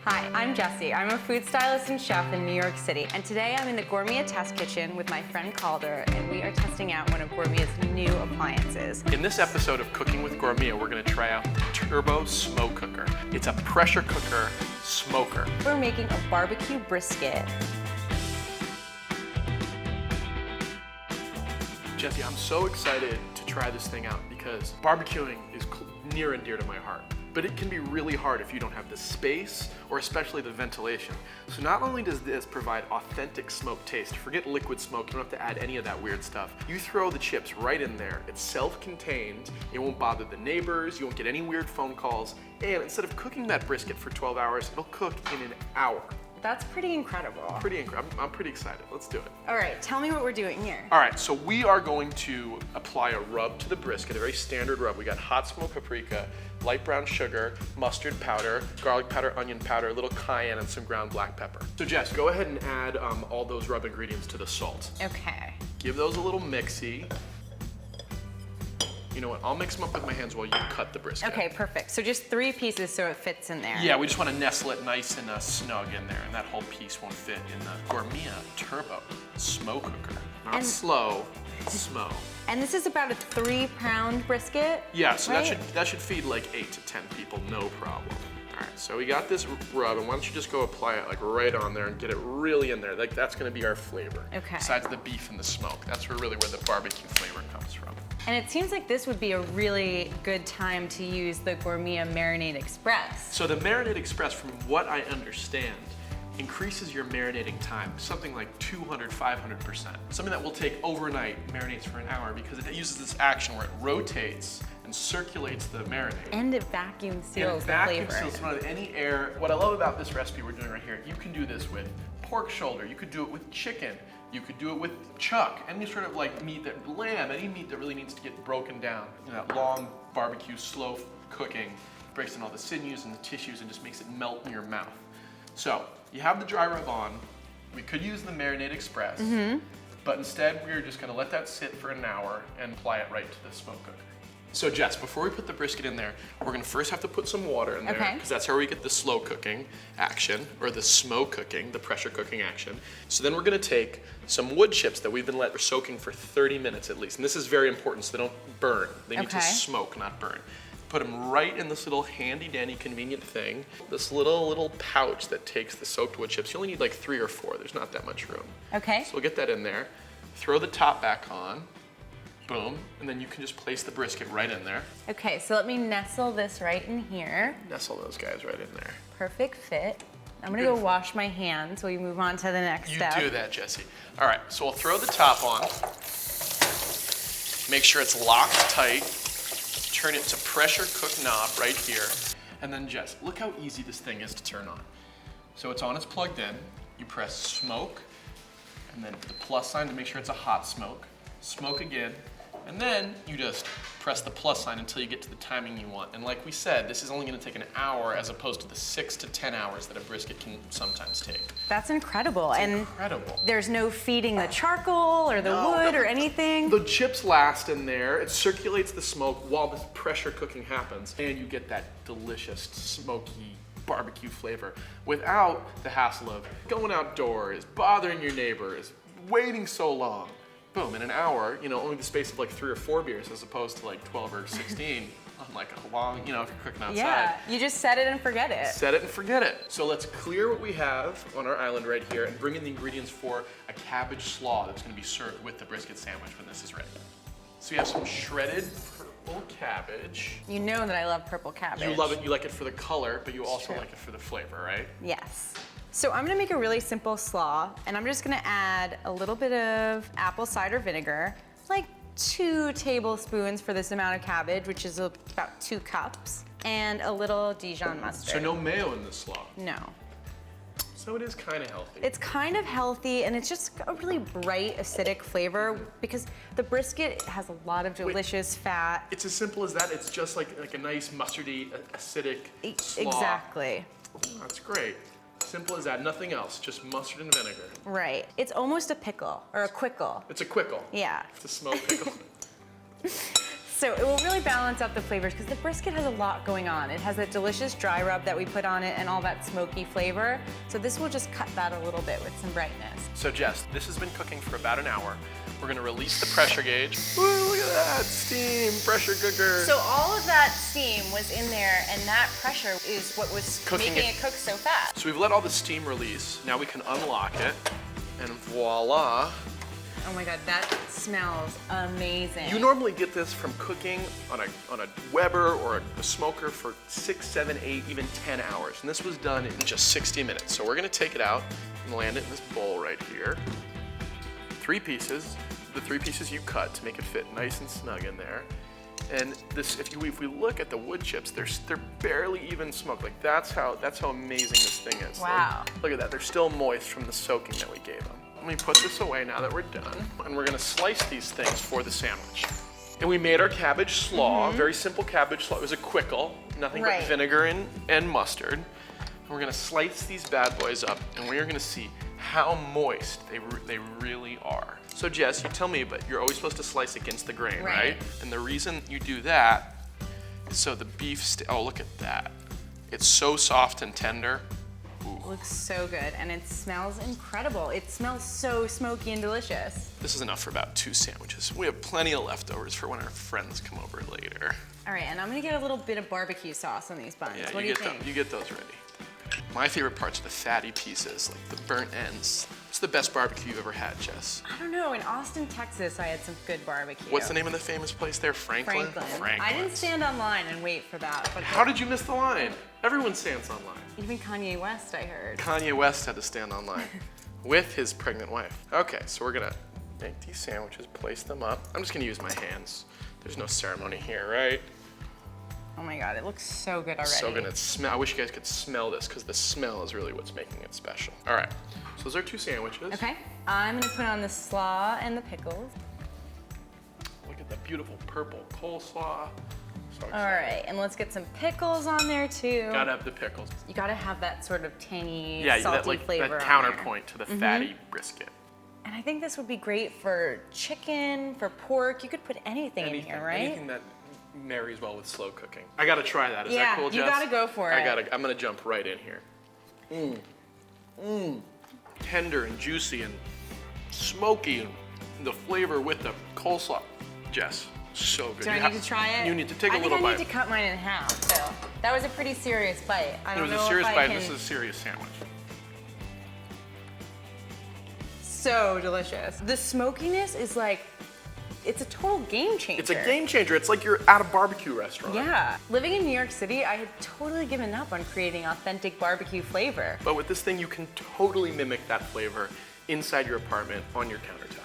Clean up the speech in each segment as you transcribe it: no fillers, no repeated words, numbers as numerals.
Hi, I'm Jessie. I'm a food stylist and chef in New York City, and today I'm in the Gourmia test kitchen with my friend Calder, and we are testing out one of Gourmia's new appliances. In this episode of Cooking with Gourmia, we're going to try out the Turbo Smoke Cooker. It's a pressure cooker smoker. We're making a barbecue brisket. Jessie, I'm so excited to try this thing out because barbecuing is near and dear to my heart. But it can be really hard if you don't have the space or especially the ventilation. So not only does this provide authentic smoke taste, forget liquid smoke, you don't have to add any of that weird stuff. You throw the chips right in there, it's self-contained, it won't bother the neighbors, you won't get any weird phone calls, and instead of cooking that brisket for 12 hours, it'll cook in an hour. That's pretty incredible. I'm pretty excited. Let's do it. All right, tell me what we're doing here. All right, so we are going to apply a rub to the brisket, a very standard rub. We got hot smoked paprika, light brown sugar, mustard powder, garlic powder, onion powder, a little cayenne, and some ground black pepper. So Jess, go ahead and add all those rub ingredients to the salt. Okay. Give those a little mixy. You know what, I'll mix them up with my hands while you cut the brisket. Okay, perfect. So just 3 pieces so it fits in there. Yeah, we just want to nestle it nice and snug in there, and that whole piece won't fit in the Gourmia Turbo Smoke Cooker. Not slow, smoke. And this is about a 3-pound brisket? Yeah, so right? that should feed like 8 to 10 people, no problem. All right, so we got this rub, and why don't you just go apply it like right on there and get it really in there. Like that's gonna be our flavor. Okay. Besides the beef and the smoke, that's really where the barbecue flavor comes from. And it seems like this would be a really good time to use the Gourmia Marinade Express. So the Marinade Express, from what I understand, increases your marinating time, something like 200, 500%. Something that will take overnight, marinates for an hour, because it uses this action where it rotates and circulates the marinade. And it vacuum seals the flavor. Vacuum seals out any air. What I love about this recipe we're doing right here, you can do this with pork shoulder, you could do it with chicken, you could do it with chuck, any sort of like meat, lamb, any meat that really needs to get broken down. You know, that long barbecue, slow cooking, breaks down all the sinews and the tissues and just makes it melt in your mouth. So, you have the dry rub on. We could use the Marinade Express, but instead we're just gonna let that sit for an hour and apply it right to the smoke cooker. So Jess, before we put the brisket in there, we're gonna first have to put some water in there, because that's how we get the slow cooking action, or the smoke cooking, the pressure cooking action. So then we're gonna take some wood chips that we've been soaking for 30 minutes at least, and this is very important so they don't burn. They need to smoke, not burn. Put them right in this little handy dandy convenient thing, this little pouch that takes the soaked wood chips. You only need like 3 or 4, there's not that much room. Okay. So we'll get that in there, throw the top back on, boom, and then you can just place the brisket right in there. Okay, so let me nestle this right in here. Nestle those guys right in there. Perfect fit. I'm gonna go wash my hands while you move on to the next step. You do that, Jessie. All right, so we'll throw the top on. Make sure it's locked tight. Turn it to pressure cook knob right here. And then Jess, look how easy this thing is to turn on. So it's on, it's plugged in. You press smoke, and then the plus sign to make sure it's a hot smoke. Smoke again, and then you just press the plus sign until you get to the timing you want. And like we said, this is only gonna take an hour as opposed to the 6 to 10 hours that a brisket can sometimes take. That's incredible. It's incredible. There's no feeding the charcoal or the wood or anything. The chips last in there, it circulates the smoke while this pressure cooking happens, and you get that delicious, smoky barbecue flavor without the hassle of going outdoors, bothering your neighbors, waiting so long. Boom, in an hour, you know, only the space of like 3 or 4 beers as opposed to like 12 or 16 on like a long, you know, if you're cooking outside. Yeah, you just set it and forget it. Set it and forget it. So let's clear what we have on our island right here and bring in the ingredients for a cabbage slaw that's gonna be served with the brisket sandwich when this is ready. So you have some shredded purple cabbage. You know that I love purple cabbage. You love it, you like it for the color, but you also like it for the flavor, right? Yes. So I'm gonna make a really simple slaw, and I'm just gonna add a little bit of apple cider vinegar, like 2 tablespoons for this amount of cabbage, which is about 2 cups, and a little Dijon mustard. So no mayo in this slaw? No. So it is kind of healthy. It's kind of healthy, and it's just a really bright, acidic flavor because the brisket has a lot of delicious fat. It's as simple as that. It's just like a nice mustardy, acidic slaw. Exactly. Oh, that's great. Simple as that, nothing else, just mustard and vinegar. Right. It's almost a pickle, or a quickle. It's a quickle. Yeah. It's a smoked pickle. So it will really balance out the flavors because the brisket has a lot going on. It has that delicious dry rub that we put on it and all that smoky flavor. So this will just cut that a little bit with some brightness. So Jess, this has been cooking for about an hour. We're gonna release the pressure gauge. Ooh, look at that, steam, pressure cooker. So all of that steam was in there and that pressure is what was making it cook so fast. So we've let all the steam release. Now we can unlock it and voila. Oh my God, that smells amazing. You normally get this from cooking on a Weber or a smoker for 6, 7, 8, even 10 hours. And this was done in just 60 minutes. So we're gonna take it out and land it in this bowl right here. 3 pieces, the 3 pieces you cut to make it fit nice and snug in there. And this, if we look at the wood chips, they're barely even smoked. Like that's how amazing this thing is. Wow. Like, look at that, they're still moist from the soaking that we gave them. Let me put this away now that we're done. And we're gonna slice these things for the sandwich. And we made our cabbage slaw, very simple cabbage slaw. It was a quickle, nothing but vinegar and mustard. And we're gonna slice these bad boys up and we're gonna see how moist they really are. So Jess, you tell me, but you're always supposed to slice against the grain, right? And the reason you do that is so the beef, oh look at that. It's so soft and tender. Ooh. Looks so good and it smells incredible. It smells so smoky and delicious. This is enough for about 2 sandwiches. We have plenty of leftovers for when our friends come over later. All right, and I'm gonna get a little bit of barbecue sauce on these buns. Yeah, what do you think? You get those ready. My favorite parts are the fatty pieces, like the burnt ends. What's the best barbecue you've ever had, Jess? I don't know, in Austin, Texas, I had some good barbecue. What's the name of the famous place there, Franklin? I didn't stand online and wait for that. But how did you miss the line? Everyone stands online. Even Kanye West, I heard. Kanye West had to stand online with his pregnant wife. Okay, so we're gonna make these sandwiches, place them up. I'm just gonna use my hands. There's no ceremony here, right? Oh my God, it looks so good already. So good. I wish you guys could smell this because the smell is really what's making it special. All right, so those are 2 sandwiches. Okay, I'm gonna put on the slaw and the pickles. Look at that beautiful purple coleslaw. So all right, and let's get some pickles on there too. Gotta have the pickles. You gotta have that sort of tangy, salty that, flavor. That counterpoint to the fatty brisket. And I think this would be great for chicken, for pork. You could put anything in here, right? Anything that marries well with slow cooking. I gotta try that. Is that cool, Jess? You gotta go for it. I'm gonna jump right in here. Tender and juicy and smoky and the flavor with the coleslaw. Jess, so good. Do I need to try it? You need to take a little bite. I think I need to cut mine in half, so. That was a pretty serious bite. It was a serious bite, and this is a serious sandwich. So delicious. The smokiness is like, it's a total game changer. It's a game changer. It's like you're at a barbecue restaurant. Yeah. Living in New York City, I had totally given up on creating authentic barbecue flavor. But with this thing, you can totally mimic that flavor inside your apartment on your countertop.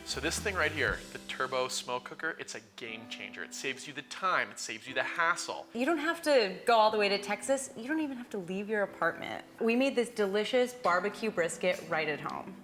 So this thing right here, the turbo smoke cooker, it's a game changer. It saves you the time, it saves you the hassle. You don't have to go all the way to Texas. You don't even have to leave your apartment. We made this delicious barbecue brisket right at home.